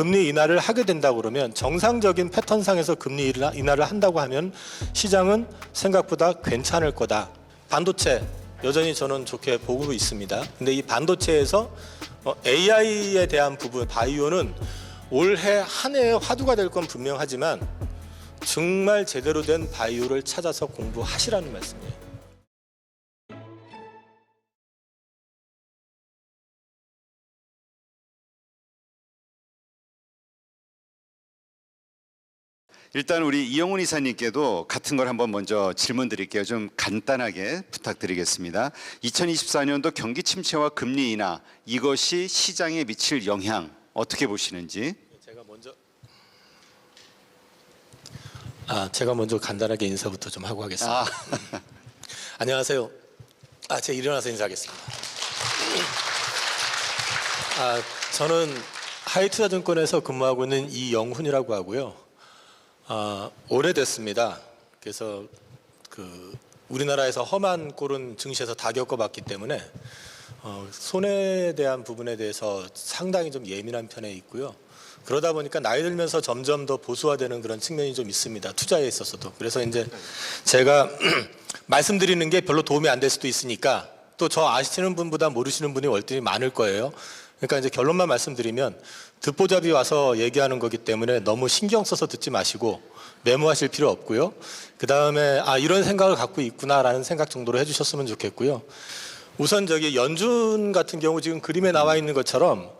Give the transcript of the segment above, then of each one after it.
금리 인하를 하게 된다고 그러면 정상적인 패턴상에서 금리 인하를 한다고 하면 시장은 생각보다 괜찮을 거다. 반도체 여전히 저는 좋게 보고 있습니다. 근데 이 반도체에서 AI에 대한 부분, 바이오는 올해 한 해의 화두가 될 건 분명하지만 정말 제대로 된 바이오를 찾아서 공부하시라는 말씀이에요. 일단 우리 이영훈 이사님께도 같은 걸 한번 먼저 질문 드릴게요. 좀 간단하게 부탁드리겠습니다. 2024년도 경기 침체와 금리 인하, 이것이 시장에 미칠 영향 어떻게 보시는지? 제가 먼저 간단하게 인사부터 좀 하고 하겠습니다. 안녕하세요. 제가 일어나서 인사하겠습니다. 저는 하이투자증권에서 근무하고 있는 이영훈이라고 하고요. 오래됐습니다. 그래서 우리나라에서 험한 꼴은 증시에서 다 겪어봤기 때문에 손해에 대한 부분에 대해서 상당히 좀 예민한 편에 있고요. 그러다 보니까 나이 들면서 점점 더 보수화되는 그런 측면이 좀 있습니다. 투자에 있어서도. 그래서 이제 제가 말씀드리는 게 별로 도움이 안 될 수도 있으니까 또 저 아시는 분보다 모르시는 분이 월등히 많을 거예요. 그러니까 이제 결론만 말씀드리면 듣보잡이 와서 얘기하는 거기 때문에 너무 신경 써서 듣지 마시고 메모하실 필요 없고요. 그 다음에 이런 생각을 갖고 있구나라는 생각 정도로 해주셨으면 좋겠고요. 우선 연준 같은 경우 지금 그림에 나와 있는 것처럼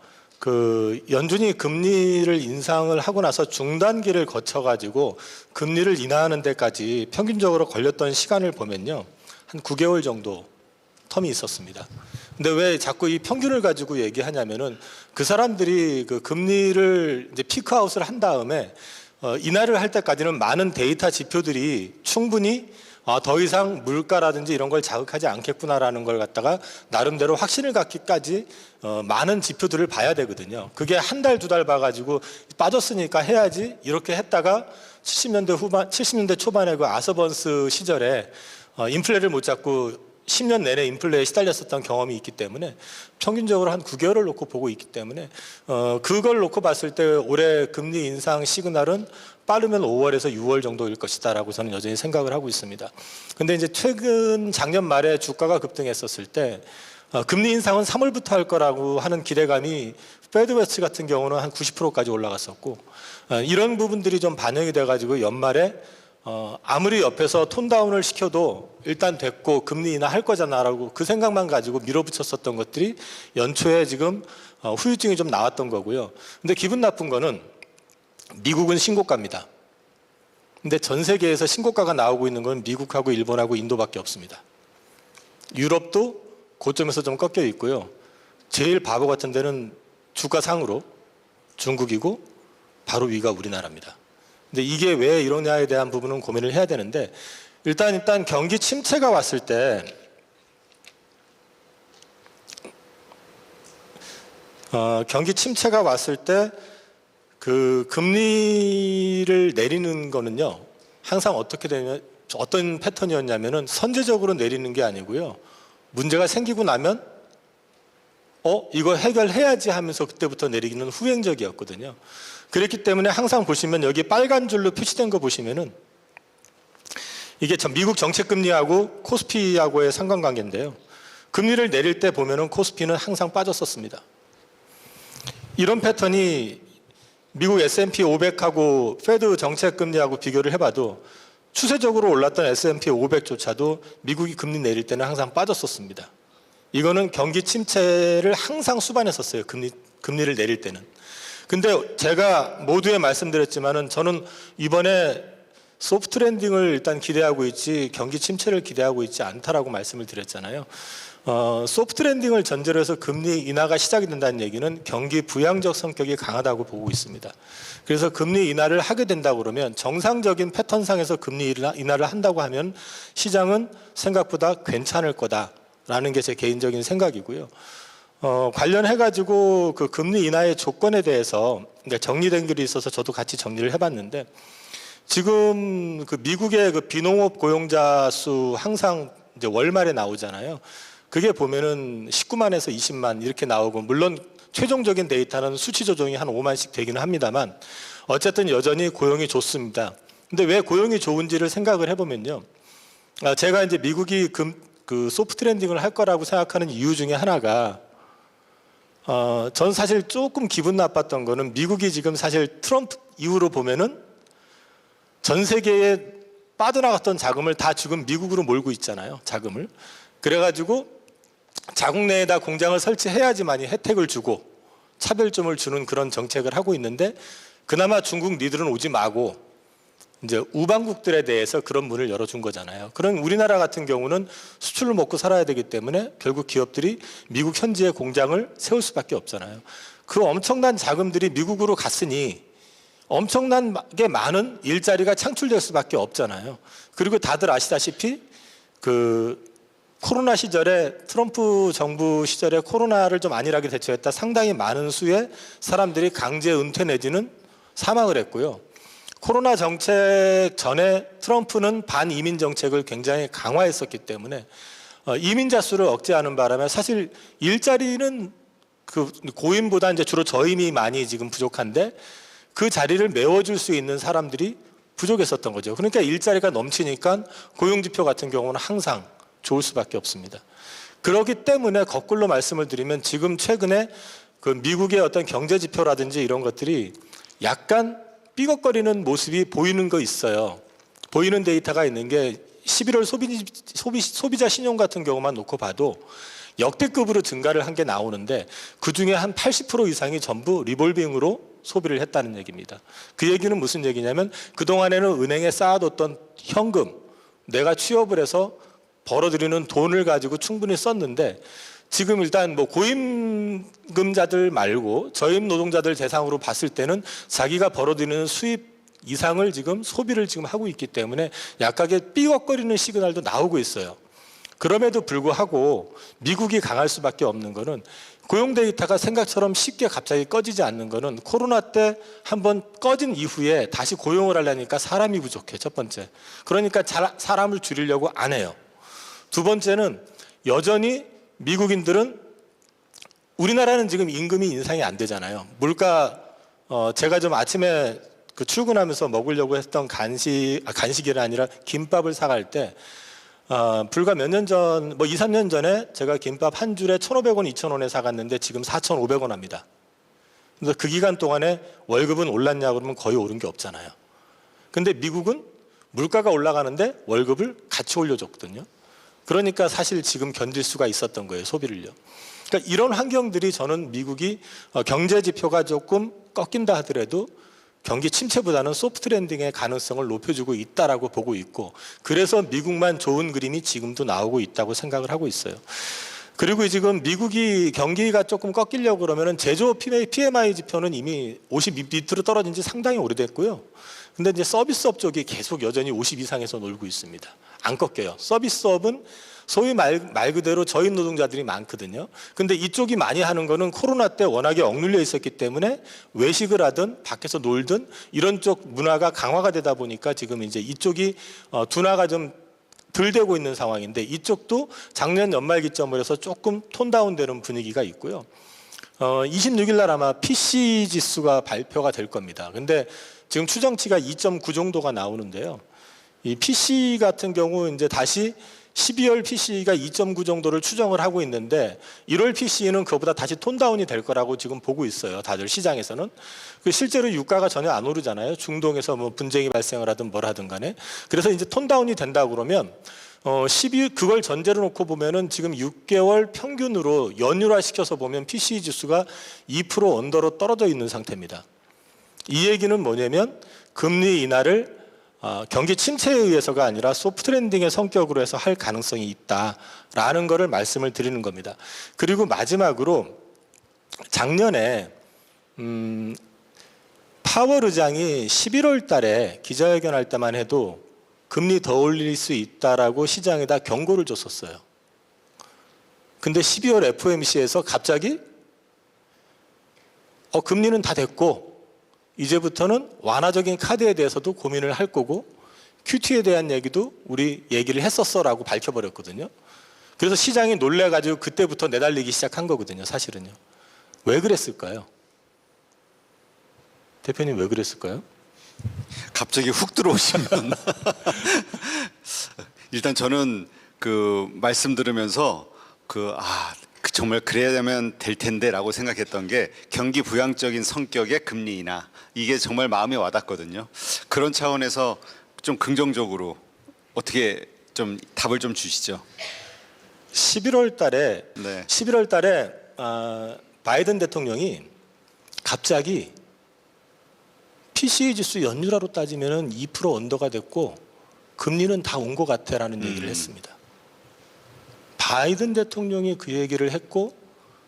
연준이 금리를 인상을 하고 나서 중단기를 거쳐가지고 금리를 인하하는 데까지 평균적으로 걸렸던 시간을 보면요, 한 9개월 정도 텀이 있었습니다. 근데 왜 자꾸 이 평균을 가지고 얘기하냐면은 그 사람들이 금리를 이제 피크아웃을 한 다음에 인하를 할 때까지는 많은 데이터 지표들이 충분히 더 이상 물가라든지 이런 걸 자극하지 않겠구나라는 걸 갖다가 나름대로 확신을 갖기까지 많은 지표들을 봐야 되거든요. 그게 한 달, 두 달 봐가지고 빠졌으니까 해야지 이렇게 했다가 70년대 초반에 그 아서번스 시절에 인플레를 못 잡고 10년 내내 인플레에 시달렸었던 경험이 있기 때문에 평균적으로 한 9개월을 놓고 보고 있기 때문에 그걸 놓고 봤을 때 올해 금리 인상 시그널은 빠르면 5월에서 6월 정도일 것이다라고 저는 여전히 생각을 하고 있습니다. 근데 이제 최근 작년 말에 주가가 급등했었을 때 금리 인상은 3월부터 할 거라고 하는 기대감이 페드워치 같은 경우는 한 90%까지 올라갔었고 이런 부분들이 좀 반영이 돼가지고 연말에 아무리 옆에서 톤다운을 시켜도 일단 됐고 금리 인하 할 거잖아라고 그 생각만 가지고 밀어붙였었던 것들이 연초에 지금 후유증이 좀 나왔던 거고요. 근데 기분 나쁜 거는 미국은 신고가입니다. 근데 전 세계에서 신고가가 나오고 있는 건 미국하고 일본하고 인도밖에 없습니다. 유럽도 고점에서 좀 꺾여 있고요. 제일 바보 같은 데는 주가 상으로 중국이고 바로 위가 우리나라입니다. 근데 이게 왜 이러냐에 대한 부분은 고민을 해야 되는데 일단 경기 침체가 왔을 때 그 금리를 내리는 거는요 항상 어떻게 되냐면 어떤 패턴이었냐면은 선제적으로 내리는 게 아니고요 문제가 생기고 나면 이거 해결해야지 하면서 그때부터 내리기는 후행적이었거든요. 그렇기 때문에 항상 보시면 여기 빨간 줄로 표시된 거 보시면은 이게 미국 정책금리하고 코스피하고의 상관관계인데요. 금리를 내릴 때 보면은 코스피는 항상 빠졌었습니다. 이런 패턴이 미국 S&P 500하고 페드 정책금리하고 비교를 해봐도 추세적으로 올랐던 S&P 500조차도 미국이 금리 내릴 때는 항상 빠졌었습니다. 이거는 경기 침체를 항상 수반했었어요. 금리를 내릴 때는. 근데 제가 모두에 말씀드렸지만은 저는 이번에 소프트 랜딩을 일단 기대하고 있지 경기 침체를 기대하고 있지 않다라고 말씀을 드렸잖아요. 소프트 랜딩을 전제로 해서 금리 인하가 시작이 된다는 얘기는 경기 부양적 성격이 강하다고 보고 있습니다. 그래서 금리 인하를 하게 된다고 그러면 정상적인 패턴상에서 금리 인하를 한다고 하면 시장은 생각보다 괜찮을 거다라는 게 제 개인적인 생각이고요. 관련해가지고 그 금리 인하의 조건에 대해서 정리된 글이 있어서 저도 같이 정리를 해봤는데 지금 미국의 비농업 고용자 수 항상 이제 월말에 나오잖아요. 그게 보면은 19만에서 20만 이렇게 나오고 물론 최종적인 데이터는 수치 조정이 한 5만씩 되기는 합니다만 어쨌든 여전히 고용이 좋습니다. 근데 왜 고용이 좋은지를 생각을 해보면요. 제가 이제 미국이 그 소프트 랜딩을 할 거라고 생각하는 이유 중에 하나가 전 사실 조금 기분 나빴던 거는 미국이 지금 사실 트럼프 이후로 보면은 전 세계에 빠져나갔던 자금을 다 지금 미국으로 몰고 있잖아요. 자금을. 그래가지고 자국 내에다 공장을 설치해야지만이 혜택을 주고 차별점을 주는 그런 정책을 하고 있는데 그나마 중국 니들은 오지 마고 이제 우방국들에 대해서 그런 문을 열어준 거잖아요. 그런 우리나라 같은 경우는 수출을 먹고 살아야 되기 때문에 결국 기업들이 미국 현지에 공장을 세울 수밖에 없잖아요. 그 엄청난 자금들이 미국으로 갔으니 엄청나게 많은 일자리가 창출될 수밖에 없잖아요. 그리고 다들 아시다시피 그 코로나 시절에 트럼프 정부 시절에 코로나를 좀 안일하게 대처했다 상당히 많은 수의 사람들이 강제 은퇴 내지는 사망을 했고요. 코로나 정책 전에 트럼프는 반이민 정책을 굉장히 강화했었기 때문에 이민자 수를 억제하는 바람에 사실 일자리는 그 고임보다 이제 주로 저임이 많이 지금 부족한데 그 자리를 메워줄 수 있는 사람들이 부족했었던 거죠. 그러니까 일자리가 넘치니까 고용지표 같은 경우는 항상 좋을 수밖에 없습니다. 그렇기 때문에 거꾸로 말씀을 드리면 지금 최근에 그 미국의 어떤 경제지표라든지 이런 것들이 약간 삐걱거리는 모습이 보이는 거 있어요. 보이는 데이터가 있는 게 11월 소비자 신용 같은 경우만 놓고 봐도 역대급으로 증가를 한 게 나오는데 그중에 한 80% 이상이 전부 리볼빙으로 소비를 했다는 얘기입니다. 그 얘기는 무슨 얘기냐면 그동안에는 은행에 쌓아뒀던 현금, 내가 취업을 해서 벌어들이는 돈을 가지고 충분히 썼는데 지금 일단 뭐 고임금자들 말고 저임 노동자들 대상으로 봤을 때는 자기가 벌어들이는 수입 이상을 지금 소비를 지금 하고 있기 때문에 약간의 삐걱거리는 시그널도 나오고 있어요. 그럼에도 불구하고 미국이 강할 수밖에 없는 거는 고용 데이터가 생각처럼 쉽게 갑자기 꺼지지 않는 거는 코로나 때 한번 꺼진 이후에 다시 고용을 하려니까 사람이 부족해. 첫 번째. 그러니까 사람을 줄이려고 안 해요. 두 번째는 여전히 미국인들은 우리나라는 지금 임금이 인상이 안 되잖아요. 물가 제가 좀 아침에 그 출근하면서 먹으려고 했던 간식이 아니라 김밥을 사갈 때 불과 몇 년 전, 뭐 2, 3년 전에 제가 김밥 한 줄에 1,500원, 2,000원에 사갔는데 지금 4,500원 합니다. 그래서 그 기간 동안에 월급은 올랐냐 그러면 거의 오른 게 없잖아요. 근데 미국은 물가가 올라가는데 월급을 같이 올려줬거든요. 그러니까 사실 지금 견딜 수가 있었던 거예요, 소비를요. 그러니까 이런 환경들이 저는 미국이 경제 지표가 조금 꺾인다 하더라도 경기 침체보다는 소프트 랜딩의 가능성을 높여주고 있다라고 보고 있고 그래서 미국만 좋은 그림이 지금도 나오고 있다고 생각을 하고 있어요. 그리고 지금 미국이 경기가 조금 꺾이려고 그러면은 제조업 PMI 지표는 이미 50 밑으로 떨어진 지 상당히 오래됐고요. 근데 이제 서비스업 쪽이 계속 여전히 50 이상에서 놀고 있습니다. 안 꺾여요. 서비스업은 소위 말 그대로 저임 노동자들이 많거든요. 근데 이쪽이 많이 하는 거는 코로나 때 워낙에 억눌려 있었기 때문에 외식을 하든 밖에서 놀든 이런 쪽 문화가 강화가 되다 보니까 지금 이제 이쪽이 둔화가 좀 덜 되고 있는 상황인데 이쪽도 작년 연말 기점으로 해서 조금 톤다운 되는 분위기가 있고요. 26일 날 아마 PC 지수가 발표가 될 겁니다. 근데 지금 추정치가 2.9 정도가 나오는데요. 이 PC 같은 경우 이제 다시 12월 PC가 2.9 정도를 추정을 하고 있는데 1월 PC는 그보다 다시 톤다운이 될 거라고 지금 보고 있어요. 다들 시장에서는. 실제로 유가가 전혀 안 오르잖아요. 중동에서 뭐 분쟁이 발생을 하든 뭘 하든 간에. 그래서 이제 톤다운이 된다 그러면 12월 그걸 전제로 놓고 보면은 지금 6개월 평균으로 연율화 시켜서 보면 PC 지수가 2% 언더로 떨어져 있는 상태입니다. 이 얘기는 뭐냐면 금리 인하를 경기 침체에 의해서가 아니라 소프트 랜딩의 성격으로 해서 할 가능성이 있다라는 것을 말씀을 드리는 겁니다. 그리고 마지막으로 작년에 파월 의장이 11월 달에 기자회견할 때만 해도 금리 더 올릴 수 있다라고 시장에다 경고를 줬었어요. 근데 12월 FOMC에서 갑자기 금리는 다 됐고 이제부터는 완화적인 카드에 대해서도 고민을 할 거고 QT에 대한 얘기도 우리 얘기를 했었어라고 밝혀버렸거든요. 그래서 시장이 놀래가지고 그때부터 내달리기 시작한 거거든요, 사실은요. 왜 그랬을까요? 대표님 왜 그랬을까요? 갑자기 훅 들어오시면 일단 저는 그 말씀 들으면서 정말 그래야 되면 될 텐데라고 생각했던 게 경기 부양적인 성격의 금리 인하, 이게 정말 마음에 와닿거든요. 그런 차원에서 좀 긍정적으로 어떻게 좀 답을 좀 주시죠. 11월 달에 네. 바이든 대통령이 갑자기 PCE 지수 연율화로 따지면 2% 언더가 됐고 금리는 다 온 것 같아라는 얘기를 했습니다. 바이든 대통령이 그 얘기를 했고,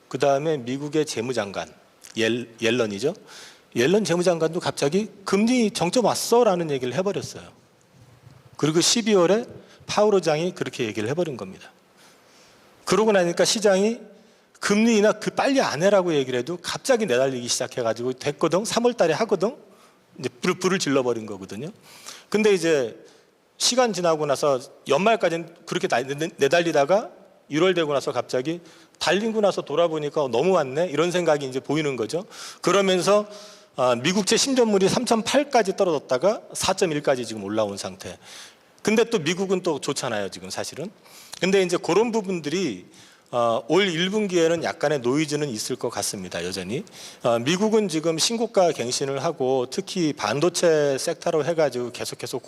그 다음에 미국의 재무장관 옐런이죠. 옐런 재무장관도 갑자기 금리 정점 왔어라는 얘기를 해버렸어요. 그리고 12월에 파월 의장이 그렇게 얘기를 해버린 겁니다. 그러고 나니까 시장이 금리 인하 빨리 안 해라고 얘기를 해도 갑자기 내달리기 시작해가지고 됐거든. 3월 달에 하거든. 이제 불을 질러버린 거거든요. 근데 이제 시간 지나고 나서 연말까지는 그렇게 내달리다가 1월 되고 나서 갑자기 달리고 나서 돌아보니까 너무 왔네 이런 생각이 이제 보이는 거죠. 그러면서 미국채 신전물이 3.8까지 떨어졌다가 4.1까지 지금 올라온 상태. 근데 또 미국은 또 좋잖아요 지금 사실은. 근데 이제 그런 부분들이 올 1분기에는 약간의 노이즈는 있을 것 같습니다. 여전히 미국은 지금 신고가 갱신을 하고 특히 반도체 섹터로 해가지고 계속해서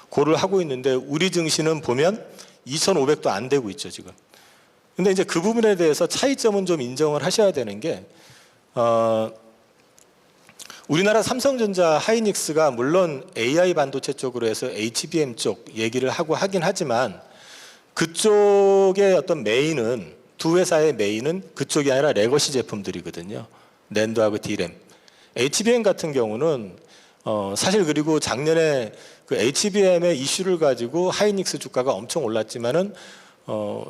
고를 하고 있는데 우리 증시는 보면 2,500도 안 되고 있죠 지금. 근데 이제 그 부분에 대해서 차이점은 좀 인정을 하셔야 되는 게 우리나라 삼성전자 하이닉스가 물론 AI 반도체 쪽으로 해서 HBM 쪽 얘기를 하고 하긴 하지만 그쪽의 어떤 메인은 두 회사의 메인은 그쪽이 아니라 레거시 제품들이거든요. 낸드하고 D램. HBM 같은 경우는 사실 그리고 작년에 그 HBM의 이슈를 가지고 하이닉스 주가가 엄청 올랐지만은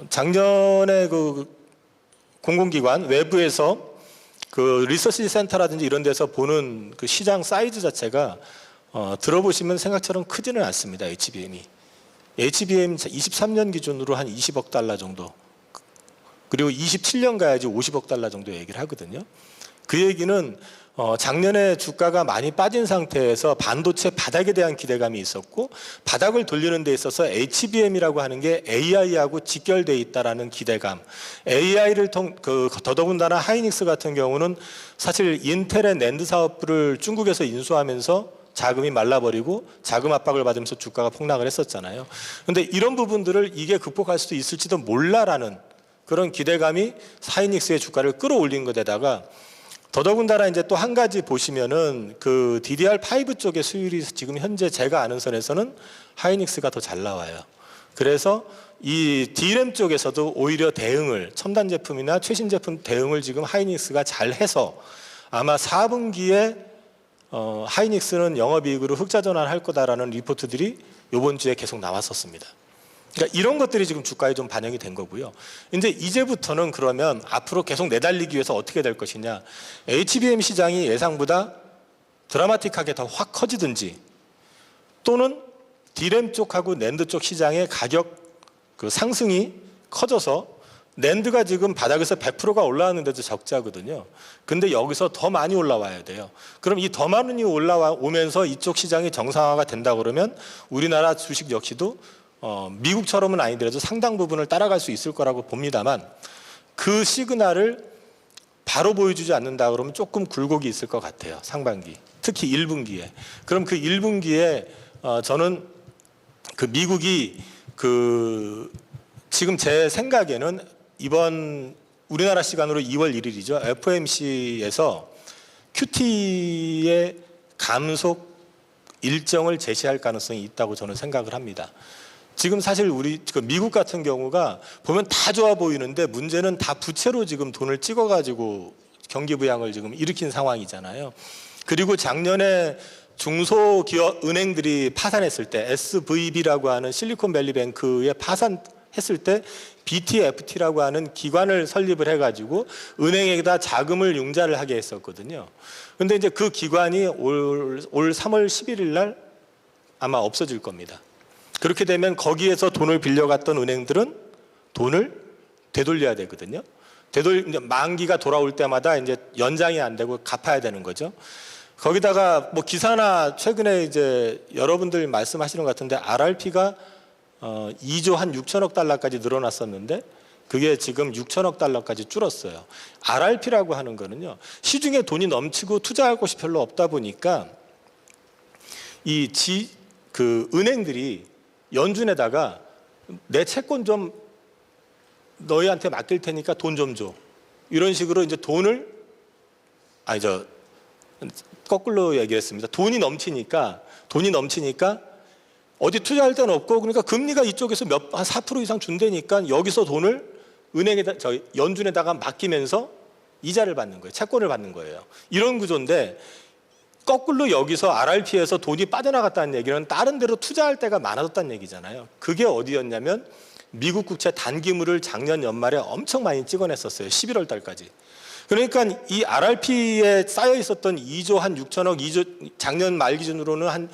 작년에 그 공공기관 외부에서 그 리서치 센터라든지 이런 데서 보는 그 시장 사이즈 자체가 들어보시면 생각처럼 크지는 않습니다. HBM이. HBM 23년 기준으로 한 20억 달러 정도. 그리고 27년 가야지 50억 달러 정도 얘기를 하거든요. 그 얘기는 작년에 주가가 많이 빠진 상태에서 반도체 바닥에 대한 기대감이 있었고 바닥을 돌리는 데 있어서 HBM이라고 하는 게 AI하고 직결되어 있다라는 기대감. AI를 더더군다나 하이닉스 같은 경우는 사실 인텔의 낸드 사업부를 중국에서 인수하면서 자금이 말라버리고 자금 압박을 받으면서 주가가 폭락을 했었잖아요. 그런데 이런 부분들을 이게 극복할 수도 있을지도 몰라라는 그런 기대감이 하이닉스의 주가를 끌어올린 것에다가 더더군다나 이제 또 한 가지 보시면은 그 DDR5 쪽의 수율이 지금 현재 제가 아는 선에서는 하이닉스가 더 잘 나와요. 그래서 이 D램 쪽에서도 오히려 대응을 첨단 제품이나 최신 제품 대응을 지금 하이닉스가 잘 해서 아마 4분기에 하이닉스는 영업이익으로 흑자 전환할 거다라는 리포트들이 이번 주에 계속 나왔었습니다. 그러니까 이런 것들이 지금 주가에 좀 반영이 된 거고요. 이제부터는 그러면 앞으로 계속 내달리기 위해서 어떻게 될 것이냐. HBM 시장이 예상보다 드라마틱하게 더 확 커지든지 또는 D램 쪽하고 낸드 쪽 시장의 가격 그 상승이 커져서 낸드가 지금 바닥에서 100%가 올라왔는데도 적자거든요. 근데 여기서 더 많이 올라와야 돼요. 그럼 이 더 많이 올라오면서 이쪽 시장이 정상화가 된다 그러면 우리나라 주식 역시도 미국처럼은 아니더라도 상당 부분을 따라갈 수 있을 거라고 봅니다만 그 시그널을 바로 보여주지 않는다 그러면 조금 굴곡이 있을 것 같아요. 상반기. 특히 1분기에. 그럼 그 1분기에 저는 그 미국이 그 지금 제 생각에는 이번 우리나라 시간으로 2월 1일이죠. FOMC에서 QT의 감속 일정을 제시할 가능성이 있다고 저는 생각을 합니다. 지금 사실 우리 미국 같은 경우가 보면 다 좋아 보이는데 문제는 다 부채로 지금 돈을 찍어가지고 경기 부양을 지금 일으킨 상황이잖아요. 그리고 작년에 중소기업 은행들이 파산했을 때 SVB라고 하는 실리콘밸리뱅크에 파산했을 때 BTFT라고 하는 기관을 설립을 해가지고 은행에다 자금을 융자를 하게 했었거든요. 근데 이제 그 기관이 올 3월 11일 날 아마 없어질 겁니다. 그렇게 되면 거기에서 돈을 빌려갔던 은행들은 돈을 되돌려야 되거든요. 이제 만기가 돌아올 때마다 이제 연장이 안 되고 갚아야 되는 거죠. 거기다가 뭐 기사나 최근에 이제 여러분들 말씀하시는 것 같은데 RRP가 2조 한 6천억 달러까지 늘어났었는데 그게 지금 6천억 달러까지 줄었어요. RRP라고 하는 거는요, 시중에 돈이 넘치고 투자할 곳이 별로 없다 보니까 그 은행들이 연준에다가 내 채권 좀 너희한테 맡길 테니까 돈 좀 줘. 이런 식으로 이제 거꾸로 얘기했습니다. 돈이 넘치니까 어디 투자할 데는 없고, 그러니까 금리가 이쪽에서 한 4% 이상 준다니까 여기서 돈을 연준에다가 맡기면서 이자를 받는 거예요. 채권을 받는 거예요. 이런 구조인데, 거꾸로 여기서 RRP에서 돈이 빠져나갔다는 얘기는 다른 데로 투자할 때가 많아졌다는 얘기잖아요. 그게 어디였냐면 미국 국채 단기물을 작년 연말에 엄청 많이 찍어냈었어요. 11월 달까지. 그러니까 이 RRP에 쌓여 있었던 2조 한 6천억, 작년 말 기준으로는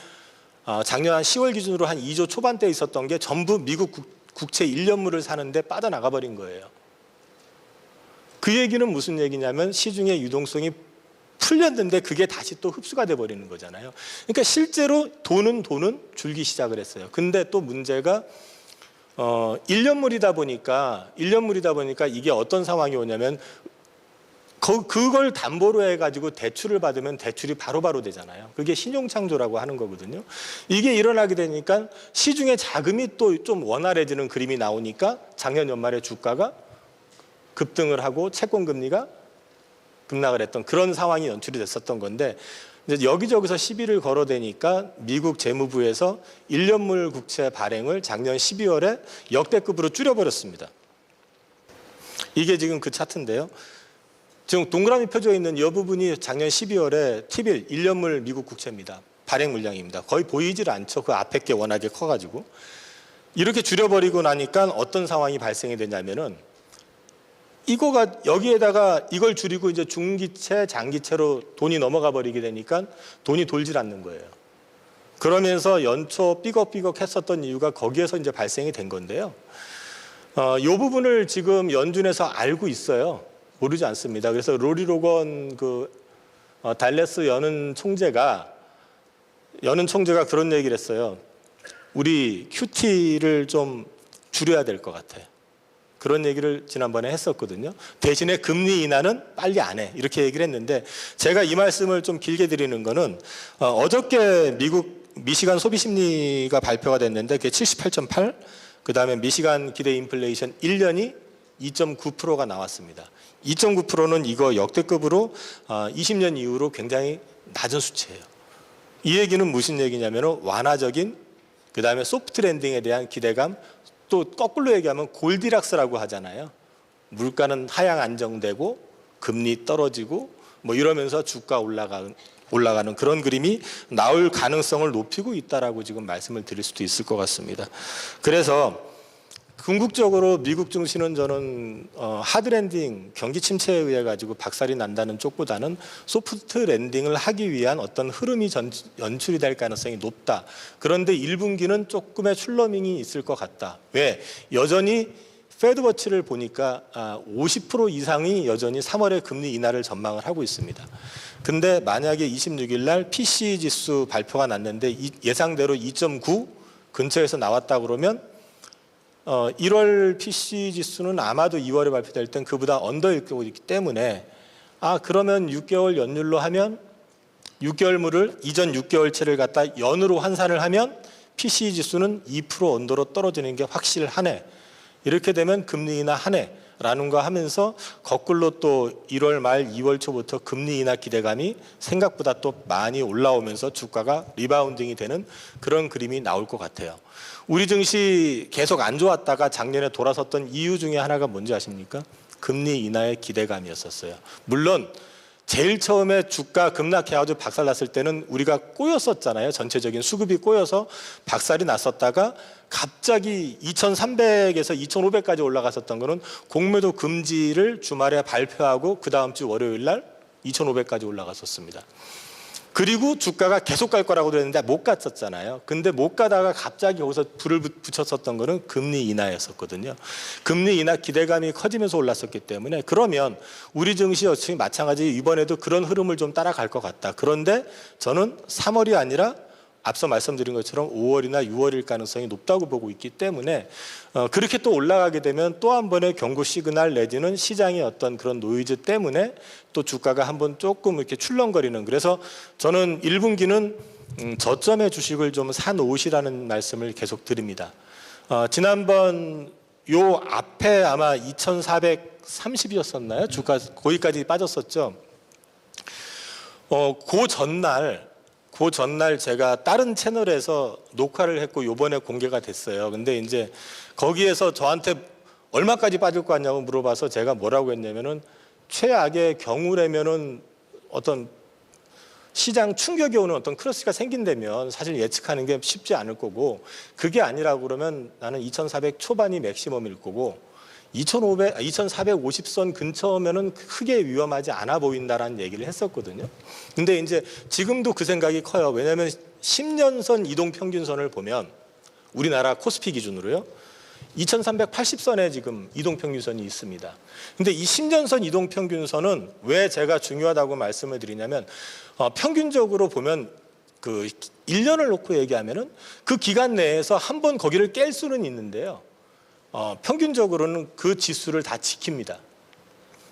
작년 한 10월 기준으로 한 2조 초반대에 있었던 게 전부 미국 국채 1년물을 사는데 빠져나가 버린 거예요. 그 얘기는 무슨 얘기냐면 시중의 유동성이 풀렸는데 그게 다시 또 흡수가 돼 버리는 거잖아요. 그러니까 실제로 돈은 줄기 시작을 했어요. 근데 또 문제가 1년물이다 보니까 이게 어떤 상황이 오냐면 그걸 담보로 해가지고 대출을 받으면 대출이 바로바로 되잖아요. 그게 신용창조라고 하는 거거든요. 이게 일어나게 되니까 시중에 자금이 또 좀 원활해지는 그림이 나오니까 작년 연말에 주가가 급등을 하고 채권 금리가 급락을 했던 그런 상황이 연출이 됐었던 건데, 이제 여기저기서 시비를 걸어대니까 미국 재무부에서 1년물 국채 발행을 작년 12월에 역대급으로 줄여버렸습니다. 이게 지금 그 차트인데요. 지금 동그라미 펴져 있는 이 부분이 작년 12월에 T빌 1년물 미국 국채입니다. 발행 물량입니다. 거의 보이질 않죠. 그 앞에 게 워낙에 커가지고. 이렇게 줄여버리고 나니까 어떤 상황이 발생이 되냐면은 여기에다가 이걸 줄이고 이제 중기채, 장기채로 돈이 넘어가 버리게 되니까 돈이 돌질 않는 거예요. 그러면서 연초 삐걱삐걱 했었던 이유가 거기에서 이제 발생이 된 건데요. 이 부분을 지금 연준에서 알고 있어요. 모르지 않습니다. 그래서 로리 로건 달래스 연은 총재가 그런 얘기를 했어요. 우리 QT를 좀 줄여야 될 것 같아. 그런 얘기를 지난번에 했었거든요. 대신에 금리 인하는 빨리 안 해. 이렇게 얘기를 했는데, 제가 이 말씀을 좀 길게 드리는 거는 어저께 미시간 소비심리가 발표가 됐는데 그게 78.8, 그다음에 미시간 기대 인플레이션 1년이 2.9%가 나왔습니다. 2.9%는 이거 역대급으로 20년 이후로 굉장히 낮은 수치예요. 이 얘기는 무슨 얘기냐면 완화적인, 그다음에 소프트 랜딩에 대한 기대감, 또 거꾸로 얘기하면 골디락스라고 하잖아요. 물가는 하향 안정되고 금리 떨어지고 뭐 이러면서 주가 올라가는 그런 그림이 나올 가능성을 높이고 있다라고 지금 말씀을 드릴 수도 있을 것 같습니다. 그래서 궁극적으로 미국 증시는 저는 하드 랜딩, 경기 침체에 의해 가지고 박살이 난다는 쪽보다는 소프트 랜딩을 하기 위한 어떤 흐름이 연출이 될 가능성이 높다. 그런데 1분기는 조금의 출러밍이 있을 것 같다. 왜? 여전히 패드워치를 보니까 50% 이상이 여전히 3월에 금리 인하를 전망을 하고 있습니다. 근데 만약에 26일 날 PCE 지수 발표가 났는데 예상대로 2.9 근처에서 나왔다 그러면 1월 PC 지수는 아마도 2월에 발표될 땐 그보다 언더일 거기 때문에 그러면 6개월 연율로 하면 6개월물을 이전 6개월치를 갖다 연으로 환산을 하면 PC 지수는 2% 언더로 떨어지는 게 확실하네. 이렇게 되면 금리 인하 하네라는 거 하면서 거꾸로 또 1월 말 2월 초부터 금리 인하 기대감이 생각보다 또 많이 올라오면서 주가가 리바운딩이 되는 그런 그림이 나올 것 같아요. 우리 증시 계속 안 좋았다가 작년에 돌아섰던 이유 중에 하나가 뭔지 아십니까? 금리 인하의 기대감이었었어요. 물론 제일 처음에 주가 급락해가지고 박살났을 때는 우리가 꼬였었잖아요. 전체적인 수급이 꼬여서 박살이 났었다가 갑자기 2300에서 2500까지 올라갔었던 거는 공매도 금지를 주말에 발표하고 그 다음 주 월요일 날 2500까지 올라갔었습니다. 그리고 주가가 계속 갈 거라고 그랬는데 못 갔었잖아요. 근데 못 가다가 갑자기 거기서 불을 붙였었던 거는 금리 인하였었거든요. 금리 인하 기대감이 커지면서 올랐었기 때문에 그러면 우리 증시 역시 마찬가지 이번에도 그런 흐름을 좀 따라갈 것 같다. 그런데 저는 3월이 아니라 앞서 말씀드린 것처럼 5월이나 6월일 가능성이 높다고 보고 있기 때문에 그렇게 또 올라가게 되면 또 한 번의 경고 시그널 내지는 시장의 어떤 그런 노이즈 때문에 또 주가가 한번 조금 이렇게 출렁거리는, 그래서 저는 1분기는 저점의 주식을 좀 사놓으시라는 말씀을 계속 드립니다. 지난번 요 앞에 아마 2430이었었나요? 주가 거기까지 빠졌었죠. 그 전날 제가 다른 채널에서 녹화를 했고 요번에 공개가 됐어요. 근데 이제 거기에서 저한테 얼마까지 빠질 것 같냐고 물어봐서 제가 뭐라고 했냐면은 최악의 경우라면은 어떤 시장 충격이 오는 어떤 크러시가 생긴다면 사실 예측하는 게 쉽지 않을 거고, 그게 아니라고 그러면 나는 2400 초반이 맥시멈일 거고 2450선 근처면은 크게 위험하지 않아 보인다라는 얘기를 했었거든요. 근데 이제 지금도 그 생각이 커요. 왜냐하면 10년선 이동평균선을 보면 우리나라 코스피 기준으로요, 2380선에 지금 이동평균선이 있습니다. 근데 이 10년선 이동평균선은 왜 제가 중요하다고 말씀을 드리냐면 평균적으로 보면 그 1년을 놓고 얘기하면은 그 기간 내에서 한 번 거기를 깰 수는 있는데요. 평균적으로는 그 지수를 다 지킵니다.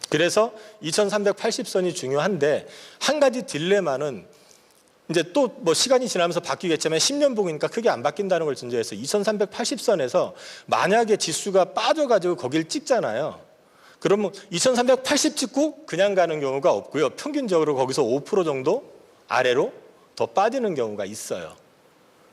그래서 2380선이 중요한데 한 가지 딜레마는 이제 또 뭐 시간이 지나면서 바뀌겠지만 10년 보기니까 크게 안 바뀐다는 걸 전제해서 2380선에서 만약에 지수가 빠져가지고 거길 찍잖아요. 그러면 2380 찍고 그냥 가는 경우가 없고요. 평균적으로 거기서 5% 정도 아래로 더 빠지는 경우가 있어요.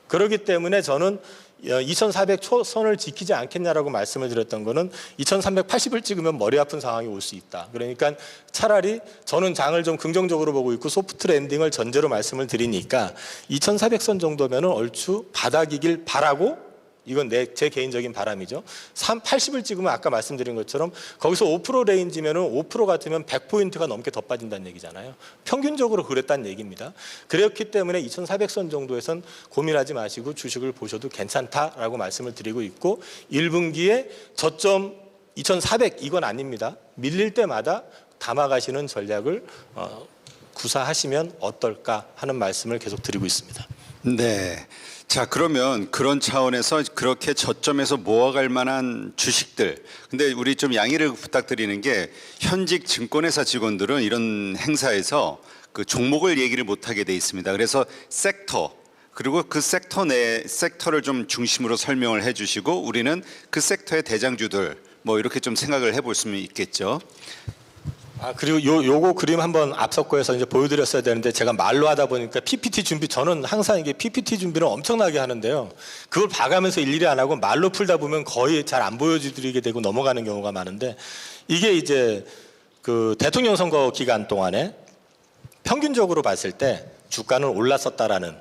그렇기 때문에 저는 2400 초선을 지키지 않겠냐라고 말씀을 드렸던 거는 2380을 찍으면 머리 아픈 상황이 올 수 있다. 그러니까 차라리 저는 장을 좀 긍정적으로 보고 있고 소프트 랜딩을 전제로 말씀을 드리니까 2400선 정도면은 얼추 바닥이길 바라고, 이건 제 개인적인 바람이죠. 80을 찍으면 아까 말씀드린 것처럼 거기서 5% 레인지면은 5% 같으면 100포인트가 넘게 더 빠진다는 얘기잖아요. 평균적으로 그랬다는 얘기입니다. 그렇기 때문에 2400선 정도에선 고민하지 마시고 주식을 보셔도 괜찮다라고 말씀을 드리고 있고, 1분기에 저점 2400 이건 아닙니다. 밀릴 때마다 담아가시는 전략을 구사하시면 어떨까 하는 말씀을 계속 드리고 있습니다. 네. 자, 그러면 그런 차원에서 그렇게 저점에서 모아갈 만한 주식들, 근데 우리 좀 양해를 부탁드리는 게 현직 증권회사 직원들은 이런 행사에서 그 종목을 얘기를 못하게 돼 있습니다. 그래서 섹터, 그리고 그 섹터 내 섹터를 좀 중심으로 설명을 해주시고 우리는 그 섹터의 대장주들 뭐 이렇게 좀 생각을 해볼 수는 있겠죠. 그리고 요거 그림 한번 앞서 거에서 이제 보여드렸어야 되는데 제가 말로 하다 보니까 PPT 준비, 저는 항상 이게 PPT 준비를 엄청나게 하는데요. 그걸 봐가면서 일일이 안 하고 말로 풀다 보면 거의 잘 안 보여드리게 되고 넘어가는 경우가 많은데, 이게 이제 그 대통령 선거 기간 동안에 평균적으로 봤을 때 주가는 올랐었다라는,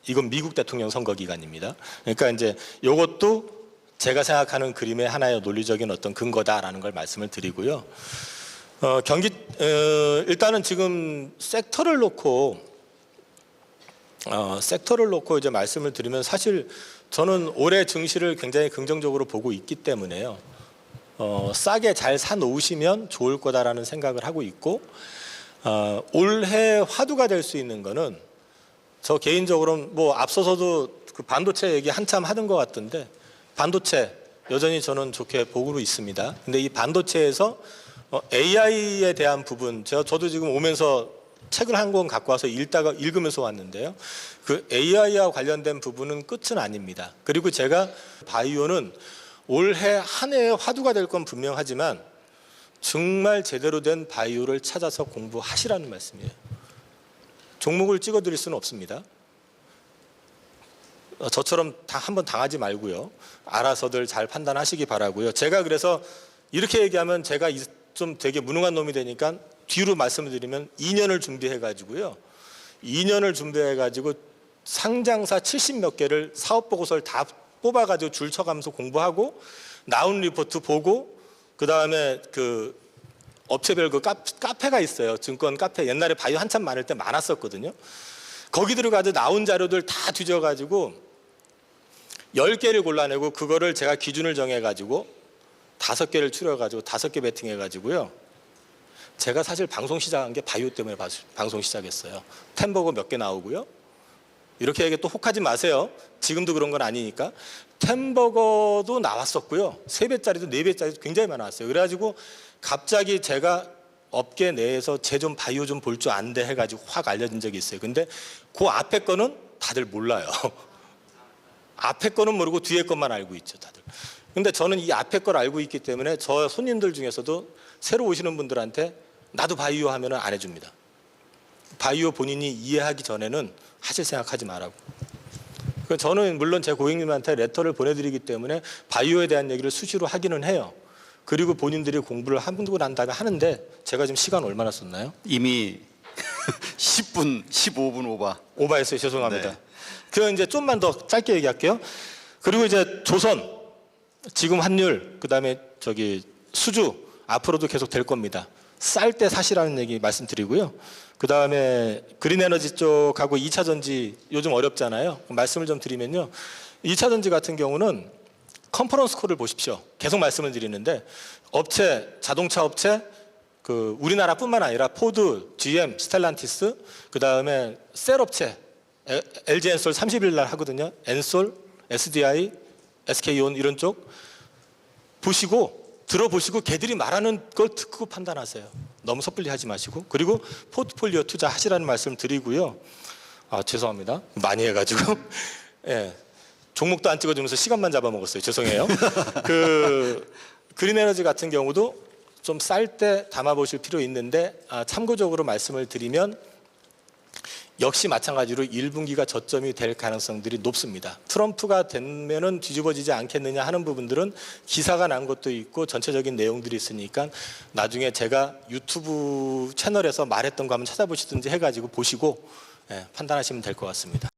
이건 미국 대통령 선거 기간입니다. 그러니까 이제 요것도 제가 생각하는 그림의 하나의 논리적인 어떤 근거다라는 걸 말씀을 드리고요. 일단은 지금 섹터를 놓고 이제 말씀을 드리면 사실 저는 올해 증시를 굉장히 긍정적으로 보고 있기 때문에요. 싸게 잘 사놓으시면 좋을 거다라는 생각을 하고 있고, 올해 화두가 될 수 있는 거는 저 개인적으로는 뭐 앞서서도 그 반도체 얘기 한참 하던 것 같던데, 반도체 여전히 저는 좋게 보고 있습니다. 근데 이 반도체에서 AI에 대한 부분, 저도 지금 오면서 책을 한 권 갖고 와서 읽으면서 왔는데요. 그 AI와 관련된 부분은 끝은 아닙니다. 그리고 제가 바이오는 올해 한 해의 화두가 될 건 분명하지만 정말 제대로 된 바이오를 찾아서 공부하시라는 말씀이에요. 종목을 찍어드릴 수는 없습니다. 저처럼 한번 당하지 말고요. 알아서들 잘 판단하시기 바라고요. 제가 그래서 이렇게 얘기하면 제가 좀 되게 무능한 놈이 되니까 뒤로 말씀을 드리면 2년을 준비해가지고요. 2년을 준비해가지고 상장사 70몇 개를 사업 보고서를 다 뽑아가지고 줄 쳐가면서 공부하고 나온 리포트 보고, 그 다음에 그 업체별 그 카페가 있어요. 증권 카페. 옛날에 바이오 한참 많을 때 많았었거든요. 거기 들어가서 나온 자료들 다 뒤져가지고 10개를 골라내고 그거를 제가 기준을 정해가지고 5개를 추려가지고 5개 베팅해가지고요. 제가 사실 방송 시작한 게 바이오 때문에 방송 시작했어요. 템버거 몇 개 나오고요. 이렇게 얘기 또 혹하지 마세요. 지금도 그런 건 아니니까. 템버거도 나왔었고요. 3배짜리도 4배짜리도 굉장히 많았어요. 그래가지고 갑자기 제가 업계 내에서 쟤 좀 바이오 좀 볼 줄 안돼 해가지고 확 알려진 적이 있어요. 근데 그 앞에 거는 다들 몰라요. 앞에 거는 모르고 뒤에 것만 알고 있죠, 다들. 근데 저는 이 앞에 걸 알고 있기 때문에 저 손님들 중에서도 새로 오시는 분들한테 나도 바이오 하면은 안 해줍니다. 바이오 본인이 이해하기 전에는 하실 생각하지 말라고. 저는 물론 제 고객님한테 레터를 보내드리기 때문에 바이오에 대한 얘기를 수시로 하기는 해요. 그리고 본인들이 공부를 하고 난 다음에 하는데 제가 지금 시간 얼마나 썼나요? 이미 10분, 15분 오버했어요. 죄송합니다. 네. 그럼 이제 좀만 더 짧게 얘기할게요. 그리고 이제 조선, 지금 환율, 그다음에 수주 앞으로도 계속 될 겁니다. 쌀 때 사시라는 얘기 말씀드리고요. 그다음에 그린에너지 쪽하고 2차 전지 요즘 어렵잖아요. 말씀을 좀 드리면요. 2차 전지 같은 경우는 컨퍼런스 콜을 보십시오. 계속 말씀을 드리는데 자동차 업체 우리나라뿐만 아니라 포드, GM, 스텔란티스, 그다음에 셀 업체 LG 엔솔 30일 날 하거든요. 엔솔, SDI, SK온 이런 쪽 들어보시고 걔들이 말하는 걸 듣고 판단하세요. 너무 섣불리 하지 마시고. 그리고 포트폴리오 투자 하시라는 말씀 드리고요. 죄송합니다. 많이 해가지고. 예. 종목도 안 찍어주면서 시간만 잡아먹었어요. 죄송해요. 그린에너지 같은 경우도 좀 쌀 때 담아보실 필요 있는데 참고적으로 말씀을 드리면 역시 마찬가지로 1분기가 저점이 될 가능성들이 높습니다. 트럼프가 되면은 뒤집어지지 않겠느냐 하는 부분들은 기사가 난 것도 있고 전체적인 내용들이 있으니까 나중에 제가 유튜브 채널에서 말했던 거 한번 찾아보시든지 해가지고 보시고 판단하시면 될 것 같습니다.